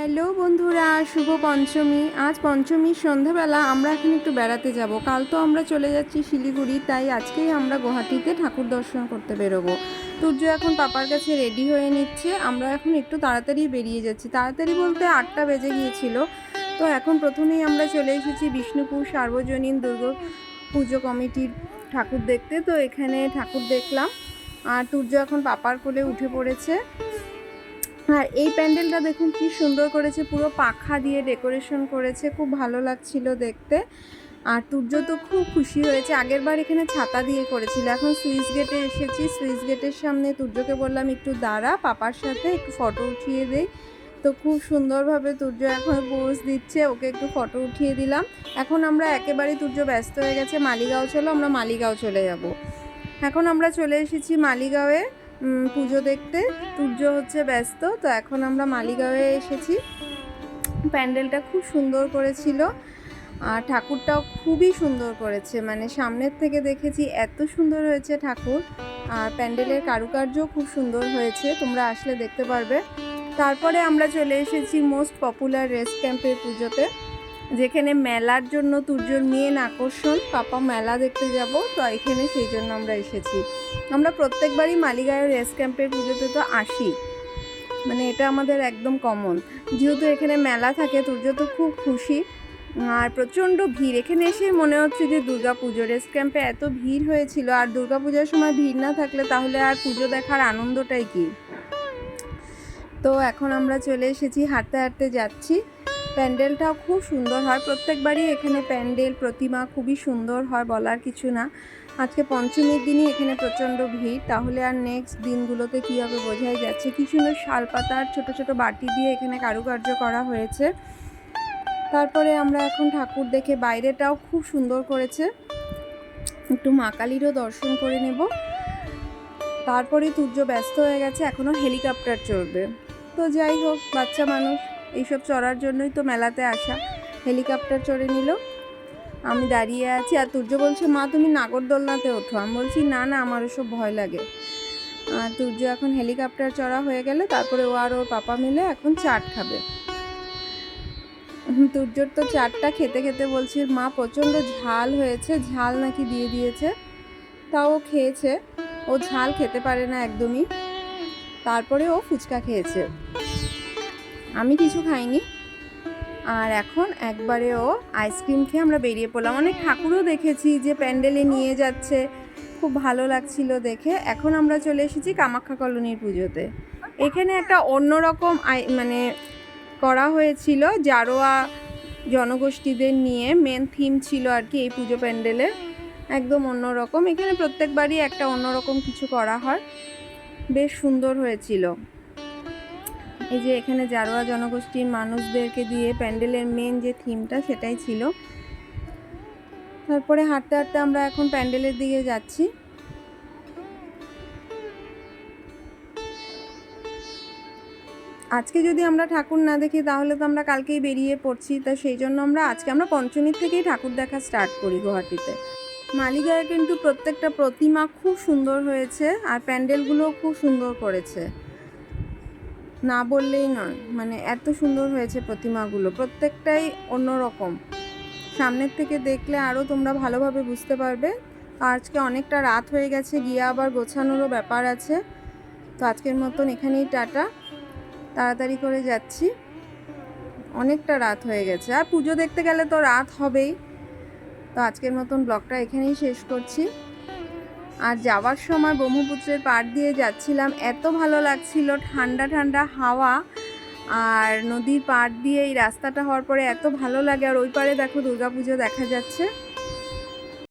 Hello বন্ধুরা, শুভ পঞ্চমী। আজ পঞ্চমীর সন্ধ্যাবেলা আমরা এখন একটু বেড়াতে যাব। কাল তো আমরা চলে যাচ্ছি শিলিগুড়ি, তাই আজকেই আমরা গুয়াহাটিতে ঠাকুর দর্শন করতে বেরোবো। সূর্য এখন পাপার কাছে রেডি হয়ে নিচ্ছে। আমরা এখন একটু তাড়াতাড়ি বেরিয়ে যাচ্ছি, তাড়াতাড়ি বলতে 8টা বেজে গিয়েছিল। তো এখন প্রথমেই আমরা চলে এসেছি বিষ্ণুপুর সার্বজনীন দুর্গা পুজো কমিটির ঠাকুর দেখতে। তো এখানে ঠাকুর দেখলাম, আর সূর্য এখন পাপার কোলে উঠে পড়েছে। আর এই প্যান্ডেলটা দেখুন কি সুন্দর করেছে, পুরো পাখা দিয়ে ডেকোরেশন করেছে, খুব ভালো লাগছিল দেখতে। আর সূর্য তো খুব খুশি হয়েছে। আগের বার এখানে ছাতা দিয়ে করেছিল, এখন সুইচ গেটে এসেছি। সুইচ গেটের সামনে সূর্যকে বললাম একটু দাঁড়া, পাপার সাথে একটু ফটো উঠিয়ে দেই। তো খুব সুন্দরভাবে সূর্য এখন পোজ দিচ্ছে, ওকে একটু ফটো উঠিয়ে দিলাম। এখন আমরা একেবারে সূর্য ব্যস্ত হয়ে গেছে, মালিগাঁও চলো, আমরা মালিগাঁও চলে যাব। এখন আমরা চলে এসেছি মালিগাঁওয়ে পুজো দেখতে। সূর্য হচ্ছে ব্যস্ত, তো এখন আমরা মালিগাঁওয়ে এসেছি। প্যান্ডেলটা খুব সুন্দর করেছিল, আর ঠাকুরটাও খুবই সুন্দর করেছে, মানে সামনের থেকে দেখেছি এত সুন্দর হয়েছে ঠাকুর। আর প্যান্ডেলের কারুকার্যও খুব সুন্দর হয়েছে, তোমরা আসলে দেখতে পারবে। তারপরে আমরা চলে এসেছি মোস্ট পপুলার রেস্ট ক্যাম্পের পুজোতে, যেখানে মেলার জন্য সূর্যর মেন আকর্ষণ। পাপা মেলা দেখতে যাব, তো এখানে সেই জন্য আমরা এসেছি। আমরা প্রত্যেকবারই মালিগাঁওয়ের রেস ক্যাম্পের পুজোতে তো আসি, মানে এটা আমাদের একদম কমন। যেহেতু এখানে মেলা থাকে, সূর্য তো খুব খুশি। আর প্রচণ্ড ভিড়, এখানে এসে মনে হচ্ছে যে দুর্গা পুজো। রেস ক্যাম্পে এত ভিড় হয়েছিল, আর দুর্গা পূজার সময় ভিড় না থাকলে তাহলে আর পুজো দেখার আনন্দটাই কি। তো এখন আমরা চলে এসেছি, হাঁটতে হাঁটতে যাচ্ছি। প্যান্ডেলটাও খুব সুন্দর হয়, প্রত্যেকবারই এখানে প্যান্ডেল প্রতিমা খুবই সুন্দর হয়, বলার কিছু না। আজকে পঞ্চমীর দিনই এখানে প্রচণ্ড ভিড়, তাহলে আর নেক্সট দিনগুলোতে কী হবে বোঝাই যাচ্ছে। কি সুন্দর শালপাতার ছোট ছোট বাটি দিয়ে এখানে কারুকার্য করা হয়েছে। তারপরে আমরা এখন ঠাকুর দেখে, বাইরেটাও খুব সুন্দর করেছে, একটু মা কালীরও দর্শন করে নেব। তারপরে সূর্য ব্যস্ত হয়ে গেছে, এখনও হেলিকপ্টার চড়বে। তো যাই হোক, বাচ্চা মানুষ এইসব চড়ার জন্যই তো মেলাতে আসা। হেলিকপ্টার চড়ে নিল, আমি দাঁড়িয়ে আছি। আর সূর্য বলছে মা তুমি নাগরদোলনাতে ওঠো। আমি বলছি না না, আমার ওসব ভয় লাগে। আর সূর্য এখন হেলিকপ্টার চড়া হয়ে গেলে তারপরে ও আর ওর পাপা মিলে এখন চাট খাবে। সূর্যর তো চাটটা খেতে খেতে বলছে মা প্রচণ্ড ঝাল হয়েছে, ঝাল নাকি দিয়ে দিয়েছে। তাও ও খেয়েছে, ও ঝাল খেতে পারে না একদমই। তারপরে ও ফুচকা খেয়েছে, আমি কিছু খাইনি। আর এখন একবারে ও আইসক্রিম খেয়ে আমরা বেরিয়ে পড়লাম। অনেক ঠাকুরও দেখেছি যে প্যান্ডেলে নিয়ে যাচ্ছে, খুব ভালো লাগছিল দেখে। এখন আমরা চলে এসেছি কামাখ্যা কলোনির পুজোতে। এখানে একটা অন্যরকম মানে করা হয়েছিল, জারোয়া জনগোষ্ঠীদের নিয়ে মেন থিম ছিল আর কি এই পুজো প্যান্ডেলের, একদম অন্যরকম। এখানে প্রত্যেকবারই একটা অন্যরকম কিছু করা হয়, বেশ সুন্দর হয়েছিল। এই যে এখানে জারোয়া জনগোষ্ঠীর মানুষদেরকে দিয়ে প্যান্ডেলের মেন যে থিমটা সেটাই ছিল। তারপরে হাঁটতে হাঁটতে আমরা এখন প্যান্ডেলের দিকে যাচ্ছি। আজকে যদি আমরা ঠাকুর না দেখি তাহলে তো আমরা কালকেই বেরিয়ে পড়ছি, তা সেই জন্য আজকে আমরা পঞ্চমীর থেকেই ঠাকুর দেখা স্টার্ট করি গুয়াহাটিতে। মালিগাঁওয়ে কিন্তু প্রত্যেকটা প্রতিমা খুব সুন্দর হয়েছে, আর প্যান্ডেলগুলোও খুব সুন্দর করেছে, না বললেই নয়। মানে এত সুন্দর হয়েছে প্রতিমাগুলো, প্রত্যেকটাই অন্যরকম। সামনের থেকে দেখলে আরও তোমরা ভালোভাবে বুঝতে পারবে। আজকে অনেকটা রাত হয়ে গেছে, গিয়ে আবার গোছানোরও ব্যাপার আছে। তো আজকের মতন এখানেই টাটা, তাড়াতাড়ি করে যাচ্ছি, অনেকটা রাত হয়ে গেছে। আর পুজো দেখতে গেলে তো রাত হবেই। তো আজকের মতন ব্লগটা এখানেই শেষ করছি। আর যাওয়ার সময় ব্রহ্মপুত্রের পাড় দিয়ে যাচ্ছিলাম, এত ভালো লাগছিল, ঠান্ডা ঠান্ডা হাওয়া, আর নদীর পাড় দিয়ে এই রাস্তাটা হওয়ার পরে এত ভালো লাগে। আর ওই পারে দেখো দুর্গাপুজো দেখা যাচ্ছে।